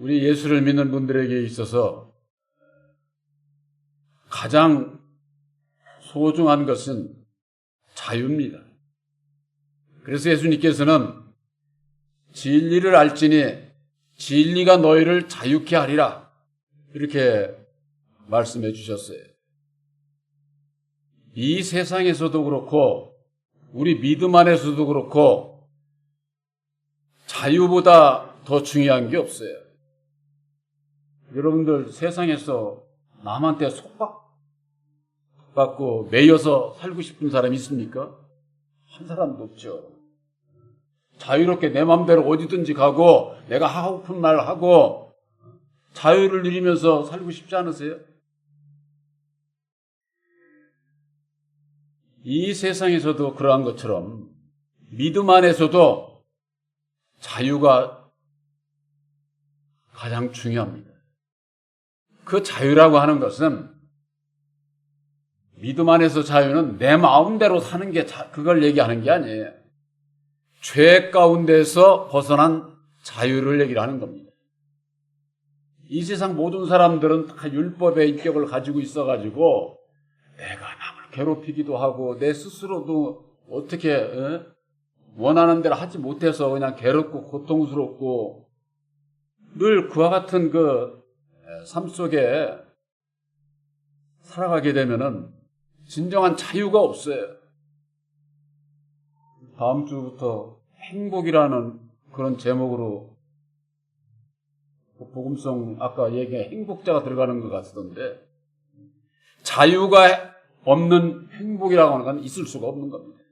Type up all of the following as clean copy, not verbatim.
우리 예수를 믿는 분들에게 있어서 가장 소중한 것은 자유입니다. 그래서 예수님께서는 진리를 알지니 진리가 너희를 자유케 하리라 이렇게 말씀해 주셨어요. 이 세상에서도 그렇고 우리 믿음 안에서도 그렇고 자유보다 더 중요한 게 없어요. 여러분들 세상에서 남한테 속박받고 매여서 살고 싶은 사람 있습니까? 한 사람도 없죠. 자유롭게 내 마음대로 어디든지 가고 내가 하고픈 말 하고 자유를 누리면서 살고 싶지 않으세요? 이 세상에서도 그러한 것처럼 믿음 안에서도 자유가 가장 중요합니다. 그 자유라고 하는 것은 믿음 안에서 자유는 내 마음대로 사는 게 그걸 얘기하는 게 아니에요. 죄 가운데서 벗어난 자유를 얘기를 하는 겁니다. 이 세상 모든 사람들은 다 율법의 인격을 가지고 있어가지고 내가 남을 괴롭히기도 하고 내 스스로도 어떻게 원하는 대로 하지 못해서 그냥 괴롭고 고통스럽고 늘 그와 같은 그 삶 속에 살아가게 되면은 진정한 자유가 없어요. 다음 주부터 행복이라는 그런 제목으로 복음성 아까 얘기한 행복자가 들어가는 것 같던데 자유가 없는 행복이라고 하는 건 있을 수가 없는 겁니다.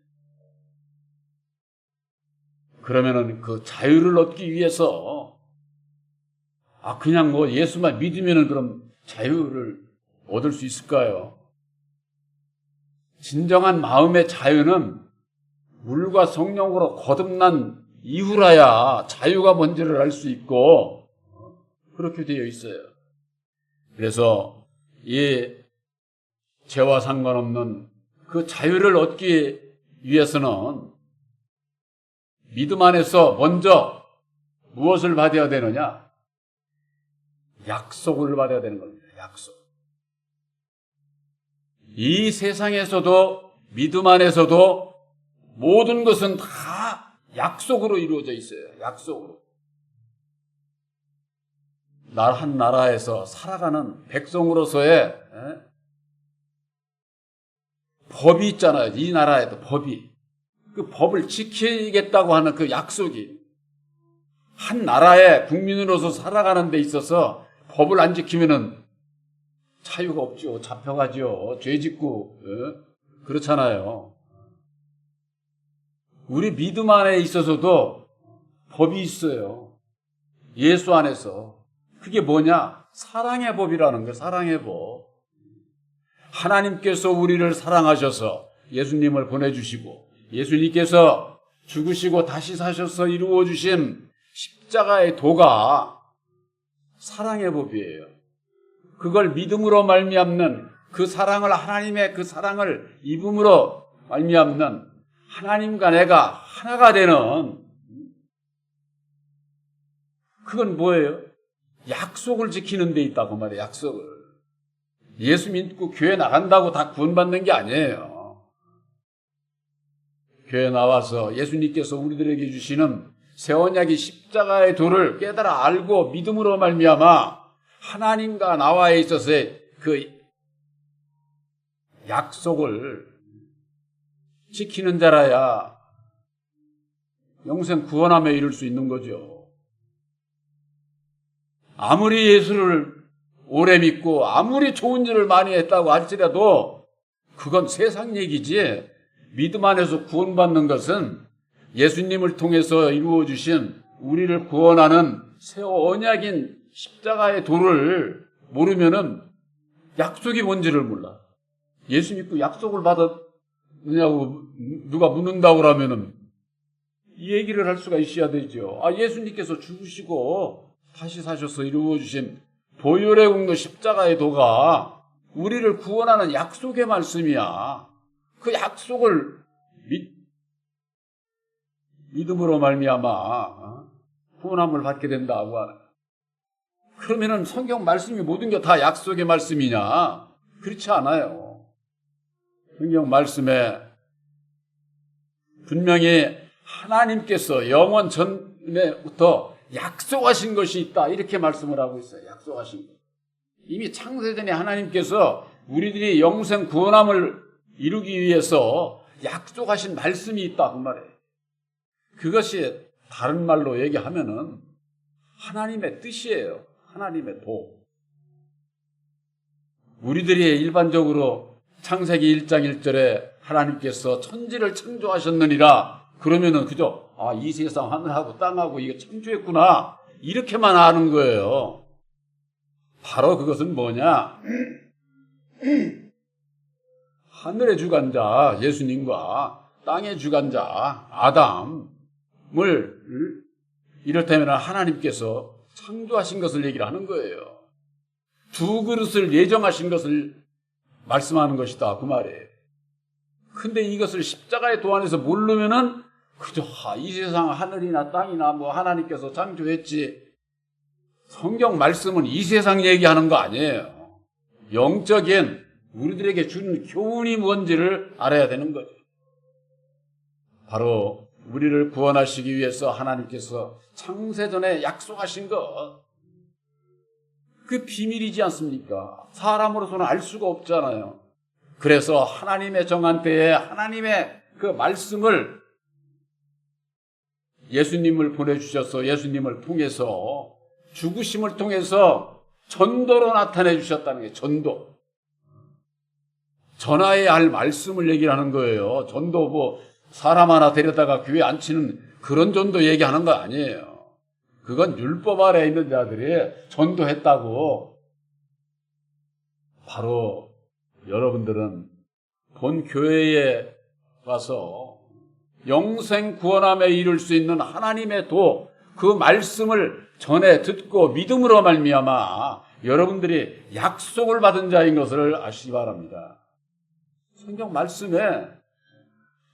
그러면은 그 자유를 얻기 위해서 그냥 뭐 예수만 믿으면은 그럼 자유를 얻을 수 있을까요? 진정한 마음의 자유는 물과 성령으로 거듭난 이후라야 자유가 뭔지를 알 수 있고 그렇게 되어 있어요. 그래서 이 죄와 상관없는 그 자유를 얻기 위해서는 믿음 안에서 먼저 무엇을 받아야 되느냐? 약속을 받아야 되는 겁니다. 약속. 이 세상에서도 믿음 안에서도 모든 것은 다 약속으로 이루어져 있어요. 약속으로. 한 나라에서 살아가는 백성으로서의 법이 있잖아요. 이 나라에도 법이. 그 법을 지키겠다고 하는 그 약속이 한 나라의 국민으로서 살아가는 데 있어서 법을 안 지키면은 자유가 없죠. 잡혀가죠. 죄 짓고 그렇잖아요. 우리 믿음 안에 있어서도 법이 있어요. 예수 안에서. 그게 뭐냐? 사랑의 법이라는 거예요. 사랑의 법. 하나님께서 우리를 사랑하셔서 예수님을 보내주시고 예수님께서 죽으시고 다시 사셔서 이루어주신 십자가의 도가 사랑의 법이에요. 그걸 믿음으로 말미암는 그 사랑을 하나님의 그 사랑을 입음으로 말미암는 하나님과 내가 하나가 되는 그건 뭐예요? 약속을 지키는 데 있다고 말이에요. 약속을. 예수 믿고 교회 나간다고 다 구원받는 게 아니에요. 교회 나와서 예수님께서 우리들에게 주시는 새 언약의 십자가의 도를 깨달아 알고 믿음으로 말미암아 하나님과 나와에 있어서의 그 약속을 지키는 자라야 영생 구원함에 이를 수 있는 거죠. 아무리 예수를 오래 믿고 아무리 좋은 일을 많이 했다고 할지라도 그건 세상 얘기지. 믿음 안에서 구원받는 것은 예수님을 통해서 이루어주신 우리를 구원하는 새 언약인 십자가의 도를 모르면은 약속이 뭔지를 몰라. 예수 믿고 약속을 받았느냐고 누가 묻는다고 그러면은 이 얘기를 할 수가 있어야 되죠. 예수님께서 죽으시고 다시 사셔서 이루어주신 보혈의 공로 십자가의 도가 우리를 구원하는 약속의 말씀이야. 그 약속을 믿음으로 말미암아 구원함을 받게 된다고 하는. 그러면은 성경 말씀이 모든 게 다 약속의 말씀이냐? 그렇지 않아요. 성경 말씀에 분명히 하나님께서 영원 전에부터 약속하신 것이 있다. 이렇게 말씀을 하고 있어요. 약속하신 것. 이미 창세전에 하나님께서 우리들이 영생 구원함을 이루기 위해서 약속하신 말씀이 있다. 그 말이에요. 그것이 다른 말로 얘기하면은 하나님의 뜻이에요. 하나님의 도. 우리들이 일반적으로 창세기 1장 1절에 하나님께서 천지를 창조하셨느니라 그러면은 그죠? 아, 이 세상 하늘하고 땅하고 이거 창조했구나 이렇게만 아는 거예요. 바로 그것은 뭐냐? 하늘의 주관자 예수님과 땅의 주관자 아담을 이를테면 하나님께서 창조하신 것을 얘기를 하는 거예요. 두 그릇을 예정하신 것을 말씀하는 것이다 그 말이에요. 근데 이것을 십자가의 도안에서 모르면은 그저 이 세상 하늘이나 땅이나 뭐 하나님께서 창조했지. 성경 말씀은 이 세상 얘기하는 거 아니에요. 영적인 우리들에게 주는 교훈이 뭔지를 알아야 되는 거죠. 바로 우리를 구원하시기 위해서 하나님께서 창세전에 약속하신 것, 그 비밀이지 않습니까? 사람으로서는 알 수가 없잖아요. 그래서 하나님의 정한 때에 하나님의 그 말씀을 예수님을 보내주셔서 예수님을 통해서 죽으심을 통해서 전도로 나타내 주셨다는 게 전도. 전하여야 할 말씀을 얘기하는 거예요. 전도 뭐 사람 하나 데려다가 교회 앉히는 그런 전도 얘기하는 거 아니에요. 그건 율법 아래에 있는 자들이 전도했다고. 바로 여러분들은 본 교회에 와서 영생 구원함에 이룰 수 있는 하나님의 도, 그 말씀을 전해 듣고 믿음으로 말미암아 여러분들이 약속을 받은 자인 것을 아시기 바랍니다. 성경 말씀에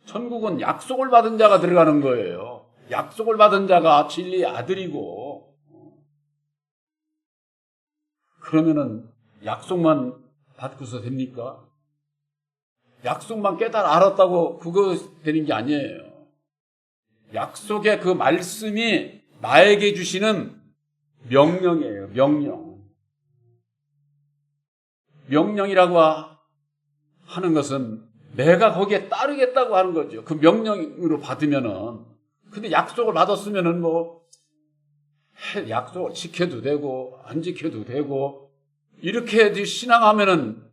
천국은 약속을 받은 자가 들어가는 거예요. 약속을 받은 자가 진리의 아들이고, 그러면은 약속만 받고서 됩니까? 약속만 깨달아 알았다고 그거 되는 게 아니에요. 약속의 그 말씀이 나에게 주시는 명령이에요. 명령. 명령이라고 하는 것은 내가 거기에 따르겠다고 하는 거죠. 그 명령으로 받으면은. 근데 약속을 받았으면은 뭐 약속을 지켜도 되고 안 지켜도 되고 이렇게 신앙하면은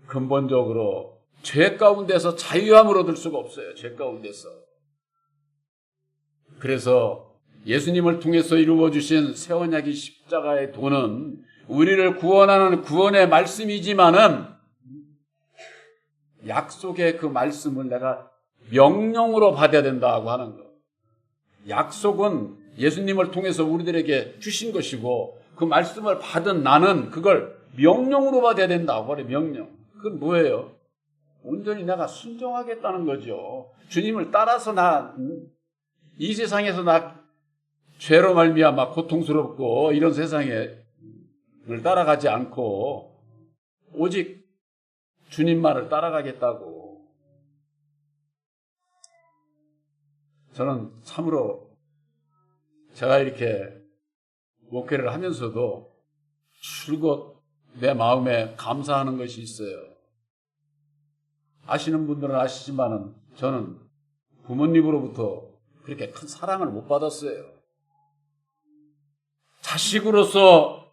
근본적으로 죄 가운데서 자유함을 얻을 수가 없어요. 죄 가운데서. 그래서 예수님을 통해서 이루어주신 새 언약의 십자가의 도는 우리를 구원하는 구원의 말씀이지만은 약속의 그 말씀을 내가 명령으로 받아야 된다고 하는 거. 약속은 예수님을 통해서 우리들에게 주신 것이고 그 말씀을 받은 나는 그걸 명령으로 받아야 된다고 그래. 명령. 그건 뭐예요? 온전히 내가 순종하겠다는 거죠. 주님을 따라서 이 세상에서 죄로 말미암아 고통스럽고 이런 세상에 따라가지 않고 오직 주님만을 따라가겠다고. 저는 참으로 제가 이렇게 목회를 하면서도 줄곧 내 마음에 감사하는 것이 있어요. 아시는 분들은 아시지만은 저는 부모님으로부터 그렇게 큰 사랑을 못 받았어요. 자식으로서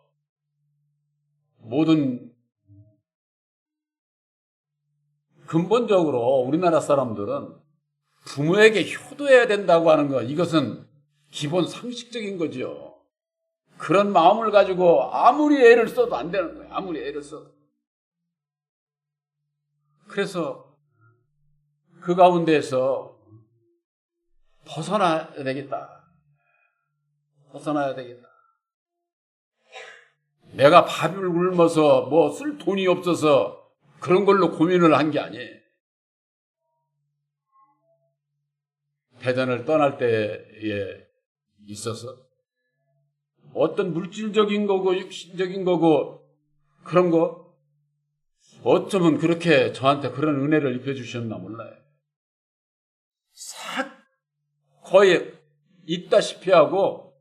모든 근본적으로 우리나라 사람들은 부모에게 효도해야 된다고 하는 것, 이것은 기본 상식적인 거죠. 그런 마음을 가지고 아무리 애를 써도 안 되는 거예요. 아무리 애를 써도. 그래서 그 가운데에서 벗어나야 되겠다. 벗어나야 되겠다. 내가 밥을 굶어서 뭐 쓸 돈이 없어서 그런 걸로 고민을 한 게 아니에요. 대전을 떠날 때에 있어서 어떤 물질적인 거고 육신적인 거고 그런 거 어쩌면 그렇게 저한테 그런 은혜를 입혀주셨나 몰라요. 싹 거의 있다시피 하고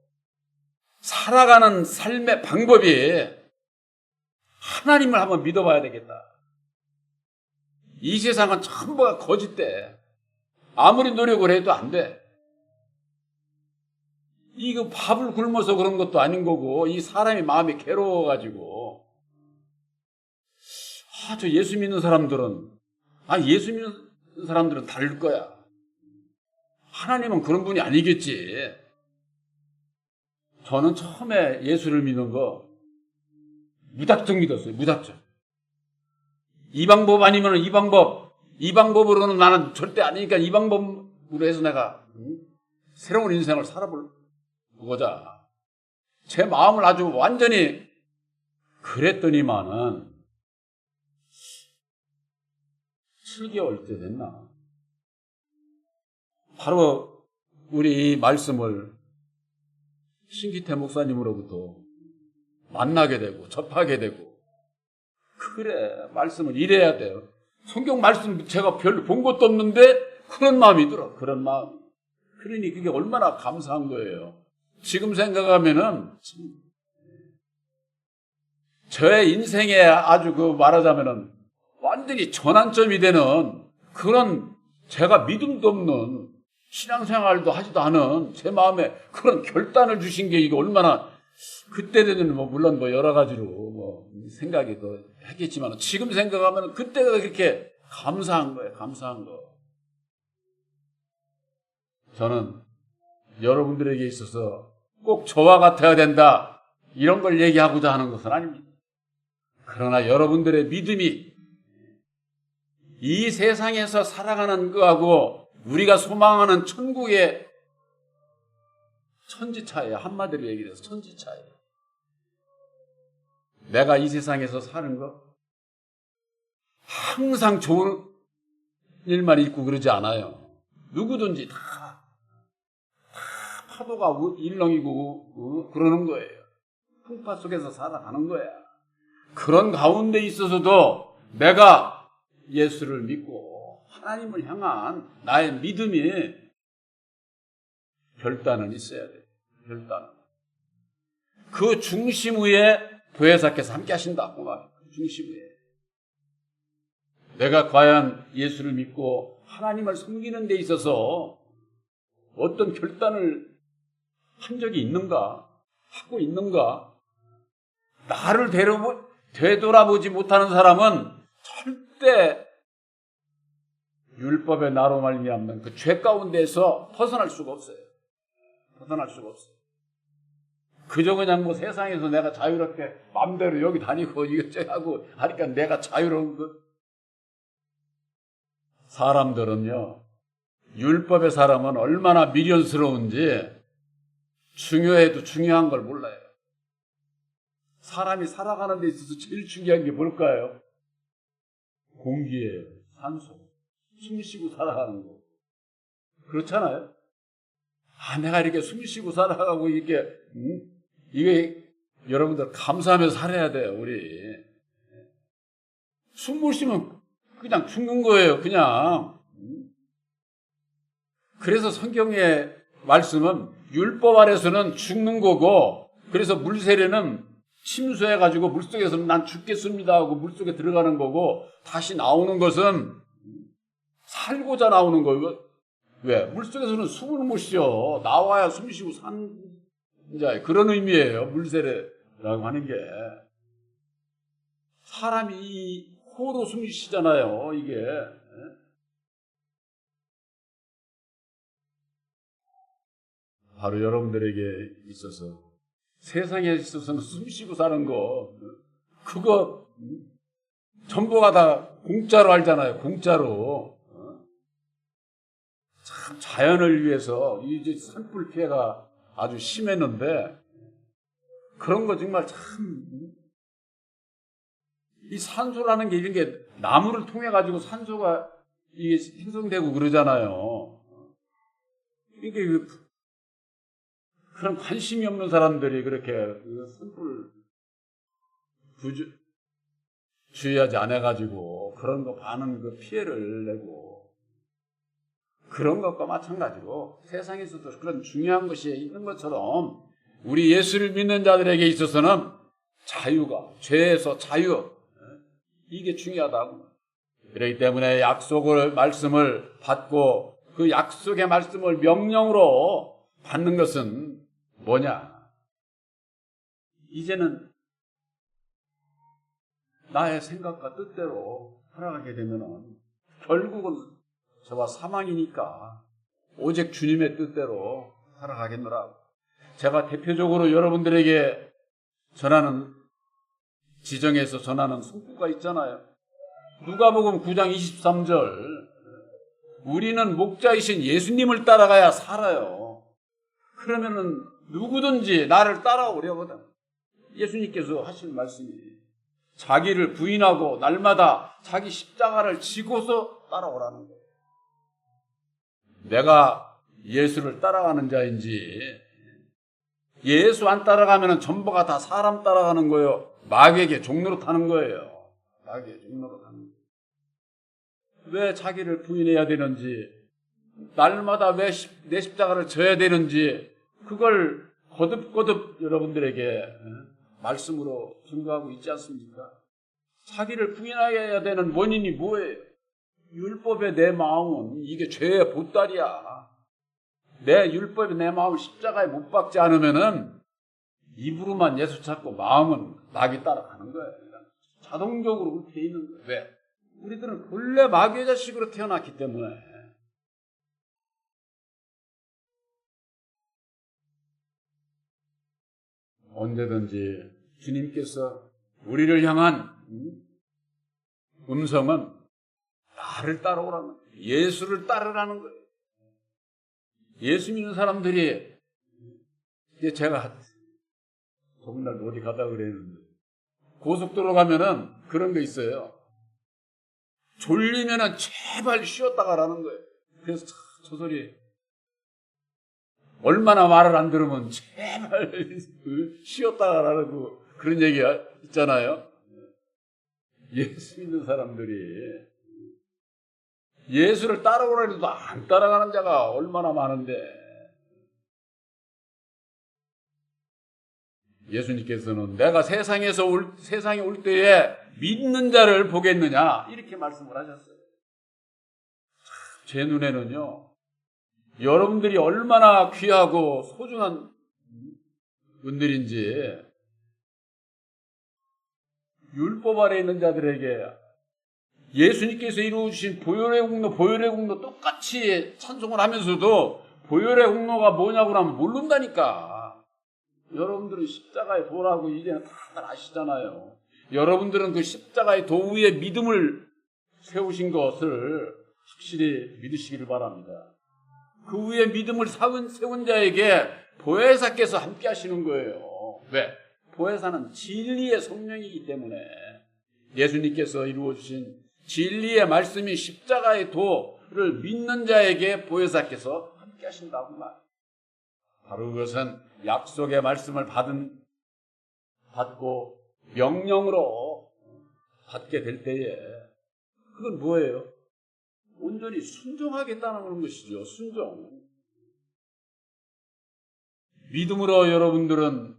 살아가는 삶의 방법이 하나님을 한번 믿어봐야 되겠다. 이 세상은 전부가 거짓돼. 아무리 노력을 해도 안 돼. 이거 밥을 굶어서 그런 것도 아닌 거고 이 사람이 마음이 괴로워가지고 저 예수 믿는 사람들은 예수 믿는 사람들은 다를 거야. 하나님은 그런 분이 아니겠지. 저는 처음에 예수를 믿는 거 무작정 믿었어요. 무작정. 이 방법 아니면 이 방법으로는 나는 절대 아니니까 이 방법으로 해서 내가 새로운 인생을 살아보고자 제 마음을 아주 완전히 그랬더니만은 7개월 때 됐나? 바로 우리 이 말씀을 신기태 목사님으로부터 만나게 되고 접하게 되고 그래 말씀을 이래야 돼요. 성경 말씀 제가 별로 본 것도 없는데 그런 마음이 들어. 그런 마음. 그러니 그게 얼마나 감사한 거예요. 지금 생각하면은 저의 인생에 아주 말하자면은 완전히 전환점이 되는 그런 제가 믿음도 없는 신앙생활도 하지도 않은 제 마음에 그런 결단을 주신 게 이게 얼마나 그때는 물론 여러 가지로 생각이 더 했겠지만 지금 생각하면 그때가 그렇게 감사한 거예요. 감사한 거. 저는 여러분들에게 있어서 꼭 저와 같아야 된다 이런 걸 얘기하고자 하는 것은 아닙니다. 그러나 여러분들의 믿음이 이 세상에서 살아가는 거하고 우리가 소망하는 천국의 천지차이에요. 한마디로 얘기해서 천지차이에요. 내가 이 세상에서 사는 거 항상 좋은 일만 있고 그러지 않아요. 누구든지 다 파도가 일렁이고 그러는 거예요. 풍파 속에서 살아가는 거야. 그런 가운데 있어서도 내가 예수를 믿고 하나님을 향한 나의 믿음이 결단은 있어야 돼. 결단은. 그 중심 위에 보혜사께서 함께 하신다. 그 중심 위에. 내가 과연 예수를 믿고 하나님을 섬기는 데 있어서 어떤 결단을 한 적이 있는가? 하고 있는가? 나를 되돌아보지 못하는 사람은 절대 율법의 나로 말미암는 그 죄 가운데서 벗어날 수가 없어요. 벗어날 수가 없어요. 그저 그냥 세상에서 내가 자유롭게 마음대로 여기 다니고 이것저것 하고 하니까 내가 자유로운 것. 사람들은요, 율법의 사람은 얼마나 미련스러운지 중요해도 중요한 걸 몰라요. 사람이 살아가는 데 있어서 제일 중요한 게 뭘까요? 공기예요. 산소. 숨 쉬고 살아가는 거. 그렇잖아요? 내가 이렇게 숨 쉬고 살아가고 이게 여러분들 감사하면서 살아야 돼요, 우리. 숨 못 쉬면 그냥 죽는 거예요, 그냥. 그래서 성경의 말씀은 율법 아래서는 죽는 거고, 그래서 물세례는 침수해가지고 물속에서는 난 죽겠습니다 하고 물속에 들어가는 거고, 다시 나오는 것은 살고자 나오는 거예요. 왜? 물속에서는 숨을 못 쉬어. 나와야 숨 쉬고 사는 자예요. 그런 의미예요. 물세례라고 하는 게. 사람이 이 코로 숨 쉬잖아요. 이게. 바로 여러분들에게 있어서 세상에 있어서는 숨 쉬고 사는 거 그거 전부가 다 공짜로 알잖아요. 공짜로. 참 자연을 위해서 이제 산불 피해가 아주 심했는데 그런 거 정말 참 이 산소라는 게 이런 게 나무를 통해 가지고 산소가 이게 생성되고 그러잖아요. 이게 그런 관심이 없는 사람들이 그렇게 선풀 주의하지 않아가지고 그런 거 많은 그 피해를 내고, 그런 것과 마찬가지로 세상에서도 그런 중요한 것이 있는 것처럼 우리 예수를 믿는 자들에게 있어서는 자유가, 죄에서 자유, 이게 중요하다고. 그렇기 때문에 약속을, 말씀을 받고 그 약속의 말씀을 명령으로 받는 것은 뭐냐? 이제는 나의 생각과 뜻대로 살아가게 되면은 결국은 저와 사망이니까 오직 주님의 뜻대로 살아가겠노라. 제가 대표적으로 여러분들에게 전하는, 지정해서 전하는 성구가 있잖아요. 누가복음 9장 23절. 우리는 목자이신 예수님을 따라가야 살아요. 그러면은 누구든지 나를 따라오려거든. 예수님께서 하신 말씀이 자기를 부인하고 날마다 자기 십자가를 지고서 따라오라는 거예요. 내가 예수를 따라가는 자인지, 예수 안 따라가면 전부가 다 사람 따라가는 거예요. 마귀에게 종로로 타는 거예요. 마귀의 종로로 타는 거예요. 왜 자기를 부인해야 되는지, 날마다 왜 내 십자가를 져야 되는지, 그걸 거듭거듭 여러분들에게 말씀으로 증거하고 있지 않습니까? 자기를 부인해야 되는 원인이 뭐예요? 율법의 내 마음은 이게 죄의 보따리야. 내 율법의 내 마음을 십자가에 못 박지 않으면은 입으로만 예수 찾고 마음은 마귀 따라가는 거예요. 자동적으로 그렇게 있는 거예요. 왜? 우리들은 본래 마귀의 자식으로 태어났기 때문에. 언제든지 주님께서 우리를 향한 음성은 나를 따라오라는 거예요. 예수를 따르라는 거예요. 예수 믿는 사람들이, 이제 제가 조금날 어디 가다 그랬는데, 고속도로 가면은 그런 거 있어요. 졸리면은 제발 쉬었다 가라는 거예요. 그래서 저 소리, 얼마나 말을 안 들으면 제발 쉬었다 가라고 그런 얘기가 있잖아요. 예수 믿는 사람들이 예수를 따라오라 해도 안 따라가는 자가 얼마나 많은데, 예수님께서는 내가 세상에 올 때에 믿는 자를 보겠느냐, 이렇게 말씀을 하셨어요. 제 눈에는요, 여러분들이 얼마나 귀하고 소중한 분들인지, 율법 아래 있는 자들에게 예수님께서 이루어주신 보혈의 공로 똑같이 찬송을 하면서도 보혈의 공로가 뭐냐고 하면 모른다니까. 여러분들은 십자가의 도라고 이제는 다들 아시잖아요. 여러분들은 그 십자가의 도 위에 믿음을 세우신 것을 확실히 믿으시기를 바랍니다. 그 위에 믿음을 세운 자에게 보혜사께서 함께 하시는 거예요. 왜? 보혜사는 진리의 성령이기 때문에, 예수님께서 이루어주신 진리의 말씀이 십자가의 도를 믿는 자에게 보혜사께서 함께 하신다고 말. 바로 그것은 약속의 말씀을 받고 명령으로 받게 될 때에, 그건 뭐예요? 온전히 순종하겠다는 것이죠. 순종. 믿음으로 여러분들은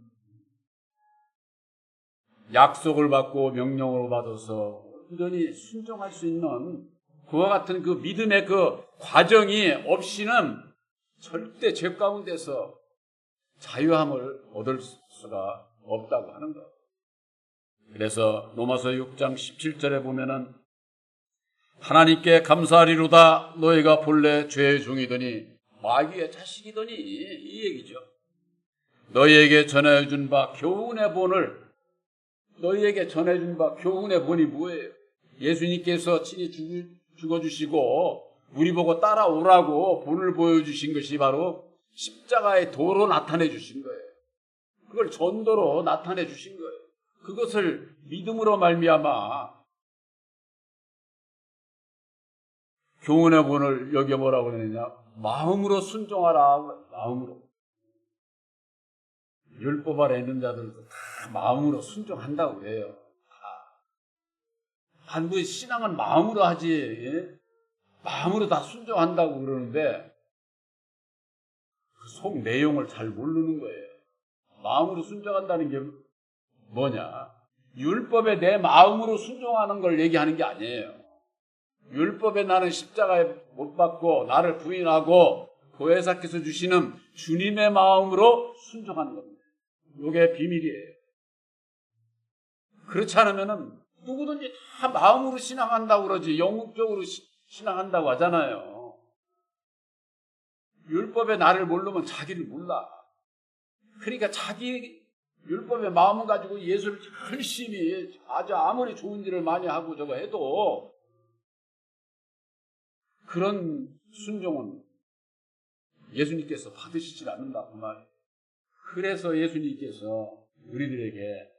약속을 받고 명령으로 받아서 온전히 순종할 수 있는 그와 같은 그 믿음의 그 과정이 없이는 절대 죄 가운데서 자유함을 얻을 수가 없다고 하는 것. 그래서 로마서 6장 17절에 보면은 하나님께 감사하리로다 너희가 본래 죄의 종이더니 마귀의 자식이더니, 이 얘기죠. 너희에게 전해준 바 교훈의 본을, 너희에게 전해준 바 교훈의 본이 뭐예요? 예수님께서 친히 죽어주시고 우리 보고 따라오라고 본을 보여주신 것이 바로 십자가의 도로 나타내 주신 거예요. 그걸 전도로 나타내 주신 거예요. 그것을 믿음으로 말미암아 교훈의 본을 여기 뭐라고 그러느냐? 마음으로 순종하라. 마음으로. 율법 아래 있는 자들도 다 마음으로 순종한다고 그래요. 반드시 신앙은 마음으로 하지, 예? 마음으로 다 순종한다고 그러는데 그 속 내용을 잘 모르는 거예요. 마음으로 순종한다는 게 뭐냐? 율법에 내 마음으로 순종하는 걸 얘기하는 게 아니에요. 율법에 나는 십자가에 못 박고 나를 부인하고 보혜사께서 주시는 주님의 마음으로 순종하는 겁니다. 이게 비밀이에요. 그렇지 않으면은 누구든지 다 마음으로 신앙한다고 그러지 영적으로 신앙한다고 하잖아요. 율법에 나를 모르면 자기를 몰라. 그러니까 자기 율법의 마음을 가지고 예수를 열심히 아주 아무리 좋은 일을 많이 하고 저거 해도 그런 순종은 예수님께서 받으시질 않는다 그 말이에요. 그래서 예수님께서 우리들에게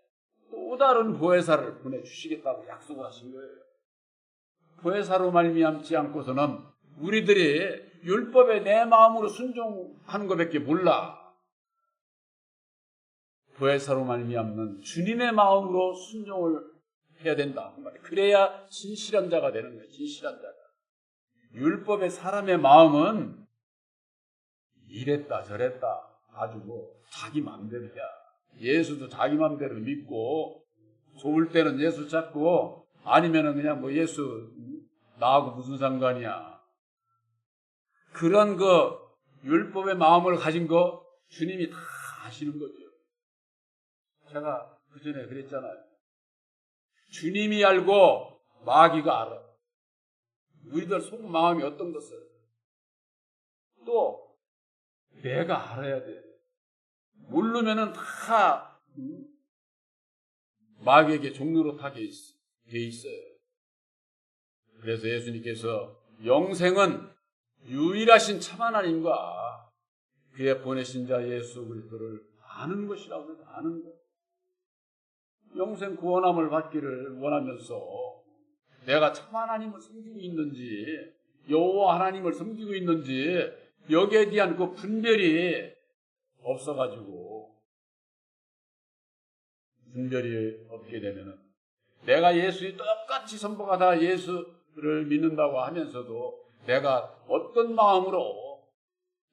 또 다른 보혜사를 보내주시겠다고 약속을 하신 거예요. 보혜사로 말미암지 않고서는 우리들이 율법에 내 마음으로 순종하는 것밖에 몰라. 보혜사로 말미암는 주님의 마음으로 순종을 해야 된다. 그래야 진실한 자가 되는 거예요. 진실한 자가. 율법의 사람의 마음은 이랬다 저랬다 아주 뭐 자기 마음대로야. 예수도 자기 마음대로 믿고 좋을 때는 예수 찾고 아니면은 그냥 뭐 예수 나하고 무슨 상관이야. 그런 그 율법의 마음을 가진 거 주님이 다 아시는 거죠. 제가 그 전에 그랬잖아요. 주님이 알고 마귀가 알아. 우리들 속 마음이 어떤 것을 또 내가 알아야 돼. 모르면은 다 마귀에게 종로로 타게 돼 있어요. 그래서 예수님께서 영생은 유일하신 참 하나님과 그의 보내신 자 예수 그리스도를 아는 것이라고 해서 아는 것. 영생 구원함을 받기를 원하면서 내가 참 하나님을 섬기고 있는지 여호와 하나님을 섬기고 있는지 여기에 대한 그 분별이 없어가지고 분별이 없게 되면은 내가 예수의 똑같이 선포하다 예수를 믿는다고 하면서도 내가 어떤 마음으로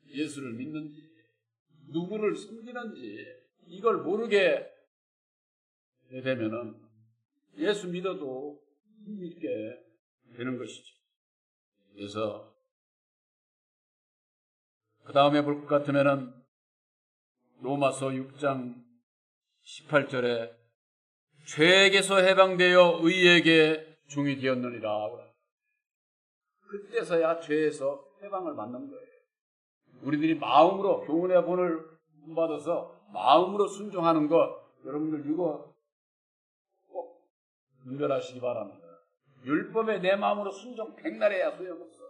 예수를 믿는지 누구를 섬기는지 이걸 모르게 되면은 예수 믿어도 믿게 되는 것이죠. 그래서 그 다음에 볼 것 같으면은 로마서 6장 18절에 죄에게서 해방되어 의에게 종이 되었느니라. 그때서야 죄에서 해방을 받는 거예요. 우리들이 마음으로 교훈의 본을 받아서 마음으로 순종하는 것 여러분들 이거 꼭 분별하시기 바랍니다. 율법에 내 마음으로 순종 백날해야 소용없어.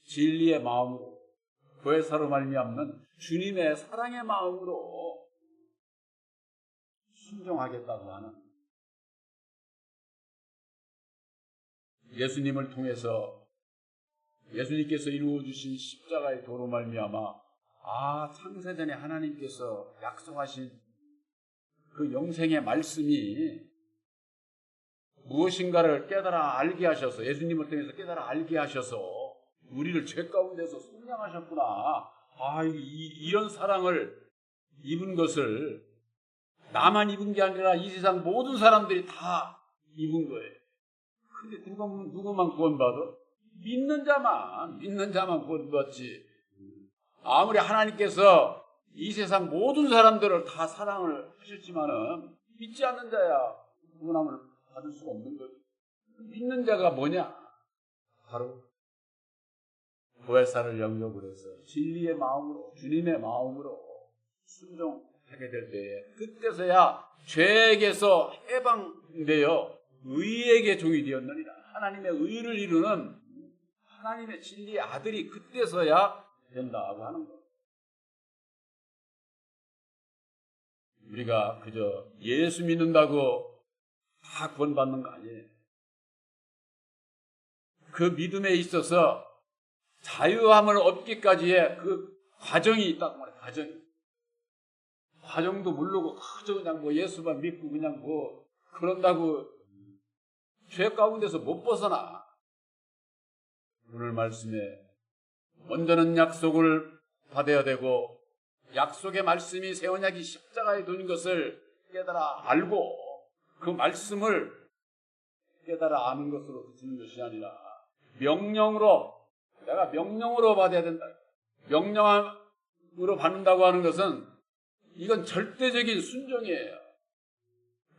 진리의 마음으로 보혜사로 말미암는 주님의 사랑의 마음으로 순종하겠다고 하는 예수님을 통해서 예수님께서 이루어주신 십자가의 도로 말미암아 창세전에 하나님께서 약속하신 그 영생의 말씀이 무엇인가를 깨달아 알게 하셔서 예수님을 통해서 깨달아 알게 하셔서 우리를 죄 가운데서 속량하셨구나. 이런 사랑을 입은 것을 나만 입은 게 아니라 이 세상 모든 사람들이 다 입은 거예요. 근데 누구만 구원받아? 믿는 자만 구원받지. 아무리 하나님께서 이 세상 모든 사람들을 다 사랑을 하셨지만은 믿지 않는 자야 구원함을 받을 수가 없는 거지. 믿는 자가 뭐냐? 바로 보혜사를 영접을 해서 진리의 마음으로 주님의 마음으로 순종하게 될 때에 그때서야 죄에게서 해방되어 의에게 종이 되었느니라. 하나님의 의를 이루는 하나님의 진리의 아들이 그때서야 된다고 하는 것. 우리가 그저 예수 믿는다고 다 구원받는 거 아니에요. 그 믿음에 있어서 자유함을 얻기까지의 그 과정이 있다고 말해요. 과정이. 과정도 모르고 그저 그냥 뭐 예수만 믿고 그냥 뭐 그런다고 죄 가운데서 못 벗어나. 오늘 말씀에 먼저는 약속을 받아야 되고 약속의 말씀이 새 언약이 십자가에 둔 것을 깨달아 알고 그 말씀을 깨달아 아는 것으로 그치는 것이 아니라 명령으로, 내가 명령으로 받아야 된다. 명령으로 받는다고 하는 것은 이건 절대적인 순종이에요.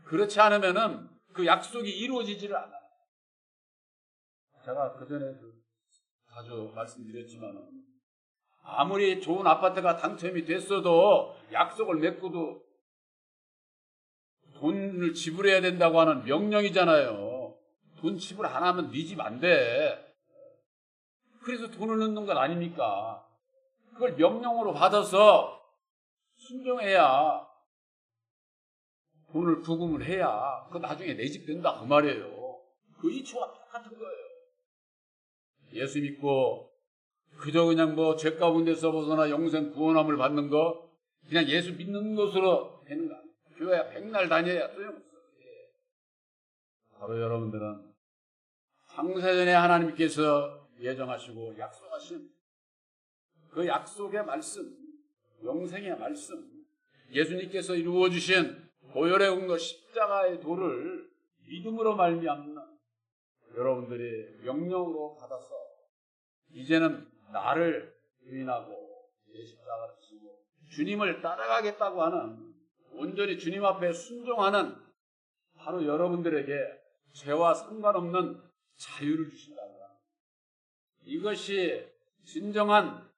그렇지 않으면은 그 약속이 이루어지지를 않아요. 제가 그전에 자주 말씀드렸지만 아무리 좋은 아파트가 당첨이 됐어도 약속을 맺고도 돈을 지불해야 된다고 하는 명령이잖아요. 돈 지불 안 하면 네 집 안 돼. 그래서 돈을 넣는 것 아닙니까? 그걸 명령으로 받아서 순종해야, 돈을 부금을 해야 그 나중에 내 집 된다 그 말이에요. 그 이치와 똑같은 거예요. 예수 믿고 그저 그냥 뭐 죄 가운데서 벗어나 영생 구원함을 받는 거 그냥 예수 믿는 것으로 되는 거 아니에요. 교회 백날 다녀야 소용없어요. 바로 여러분들은 창세전에 하나님께서 예정하시고 약속하신 그 약속의 말씀, 영생의 말씀, 예수님께서 이루어주신 보혈의 공로 십자가의 도를 믿음으로 말미암는 여러분들이 명령으로 받아서 이제는 나를 부인하고 내 십자가를 지고 주님을 따라가겠다고 하는, 온전히 주님 앞에 순종하는 바로 여러분들에게 죄와 상관없는 자유를 주신다고 합니다. 이것이 진정한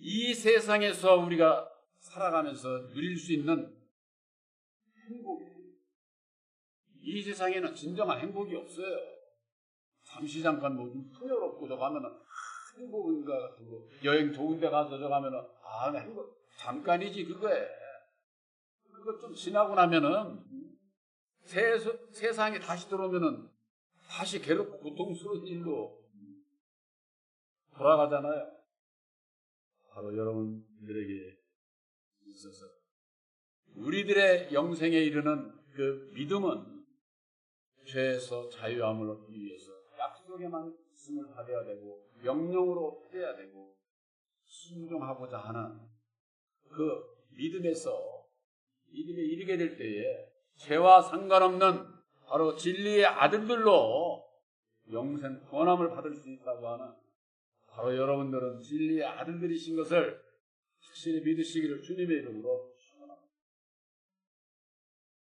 이 세상에서 우리가 살아가면서 누릴 수 있는 행복이에요. 이 세상에는 진정한 행복이 없어요. 잠시 잠깐 뭐 풍요롭고 저 가면은 행복인가 같고, 여행 좋은 데 가서 저 가면은 행복 잠깐이지 그거에. 그거 좀 지나고 나면은 세상에 다시 들어오면은 다시 괴롭고 고통스러운 일로 돌아가잖아요. 바로 여러분들에게 있어서 우리들의 영생에 이르는 그 믿음은 죄에서 자유함을 얻기 위해서 약속의 말씀을 받아야 되고 명령으로 해야 되고 순종하고자 하는 그 믿음에 이르게 될 때에 죄와 상관없는 바로 진리의 아들들로 영생 구원함을 받을 수 있다고 하는, 바로 여러분들은 진리의 아들들이신 것을 확실히 믿으시기를 주님의 이름으로